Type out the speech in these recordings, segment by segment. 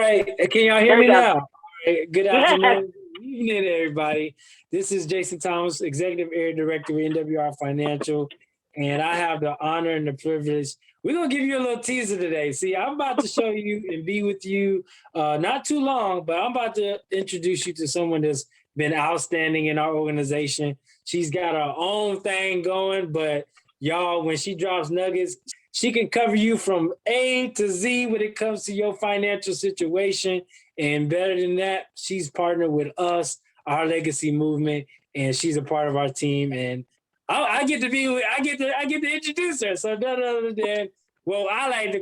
right. Can y'all hear There we me go. now? All right. Good Yes. afternoon. Good evening, everybody. This is Jason Thomas, Executive Area Director of NWR Financial, and I have the honor and the privilege. We're going to give you a little teaser today. See, I'm about to show you and be with you not too long, but I'm about to introduce you to someone that's been outstanding in our organization. She's got her own thing going, but y'all, when she drops nuggets, she can cover you from A to Z when it comes to your financial situation. And better than that, she's partnered with us, our legacy movement, and she's a part of our team. And I get to introduce her. So none other than who I like to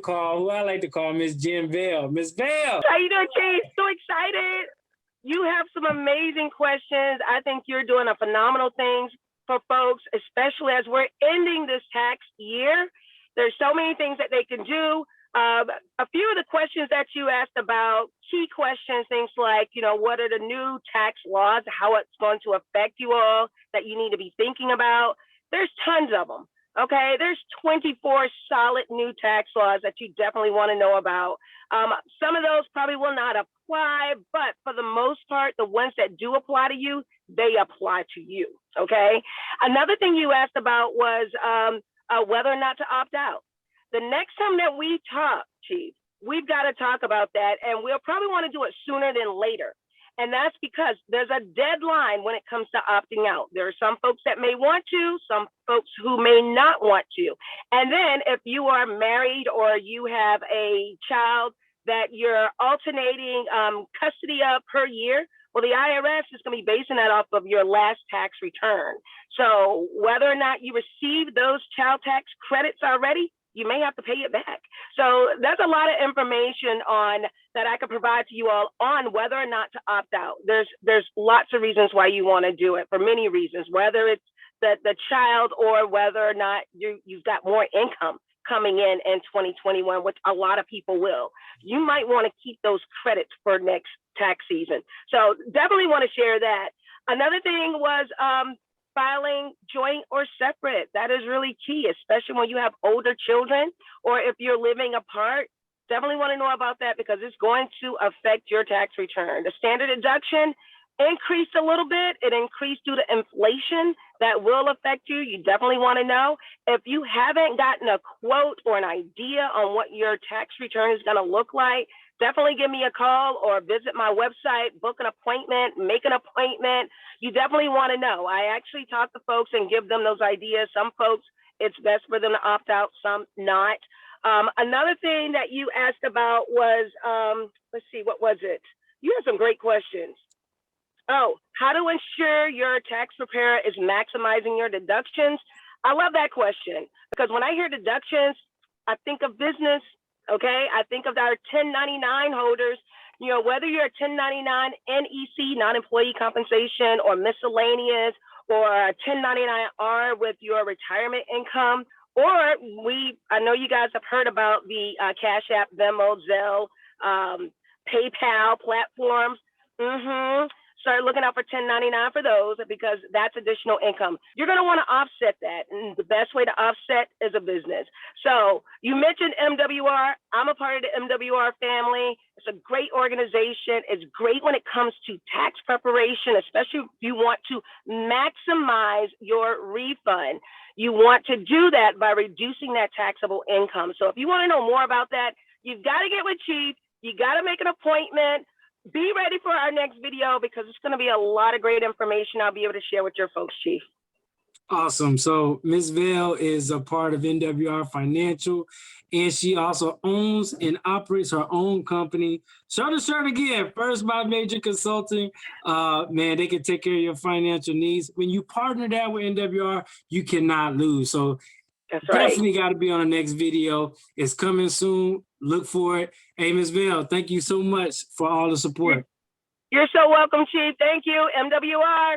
call Miss Jen Vale. Miss Vale. How you doing, Chief? So excited. You have some amazing questions. I think you're doing a phenomenal things for folks, especially as we're ending this tax year. There's so many things that they can do. A few of the questions that you asked about, key questions, things like, what are the new tax laws, how it's going to affect you all that you need to be thinking about. There's tons of them, okay? There's 24 solid new tax laws that you definitely want to know about. Some of those probably will not apply, but for the most part, the ones that do apply to you, they apply to you, okay? Another thing you asked about was whether or not to opt out. The next time that we talk, Chief, we've got to talk about that, and we'll probably want to do it sooner than later. And that's because there's a deadline when it comes to opting out. There are some folks that may want to, some folks who may not want to. And then if you are married or you have a child that you're alternating custody of per year, well, the IRS is going to be basing that off of your last tax return. So whether or not you receive those child tax credits already, you may have to pay it back. So that's a lot of information on that I could provide to you all on whether or not to opt out. There's lots of reasons why you want to do it, for many reasons, whether it's the child or whether or not you've got more income coming in 2021, which a lot of people will. You might want to keep those credits for next tax season. So definitely want to share that. Another thing was filing joint or separate. That is really key, especially when you have older children or if you're living apart. Definitely want to know about that because it's going to affect your tax return. The standard deduction increased a little bit. It increased due to inflation. That will affect you. You definitely want to know. If you haven't gotten a quote or an idea on what your tax return is going to look like, definitely give me a call or visit my website, book an appointment, make an appointment. You definitely want to know. I actually talk to folks and give them those ideas. Some folks, it's best for them to opt out, some not. Another thing that you asked about was, let's see, what was it? You had some great questions. Oh, how to ensure your tax preparer is maximizing your deductions. I love that question because when I hear deductions, I think of business, okay? I think of our 1099 holders, whether you're a 1099 NEC, non-employee compensation, or miscellaneous, or a 1099-R with your retirement income, or I know you guys have heard about the Cash App, Venmo, Zelle, PayPal platforms. Start looking out for 1099 for those because that's additional income. You're going to want to offset that. And the best way to offset is a business. So you mentioned MWR. I'm a part of the MWR family. It's a great organization. It's great when it comes to tax preparation, especially if you want to maximize your refund. You want to do that by reducing that taxable income. So if you want to know more about that, you've got to get with Chief. You got to make an appointment. Be ready for our next video because it's going to be a lot of great information I'll be able to share with your folks, Chief. Awesome. So Ms. Vale is a part of NWR Financial, and she also owns and operates her own company. Shoulder to Shirt again, First by Major Consulting. Man, they can take care of your financial needs. When you partner that with NWR, you cannot lose. So that's right. Definitely got to be on the next video. It's coming soon. Look for it. Hey, Ms. Vale, thank you so much for all the support. You're so welcome, Chief. Thank you, MWR.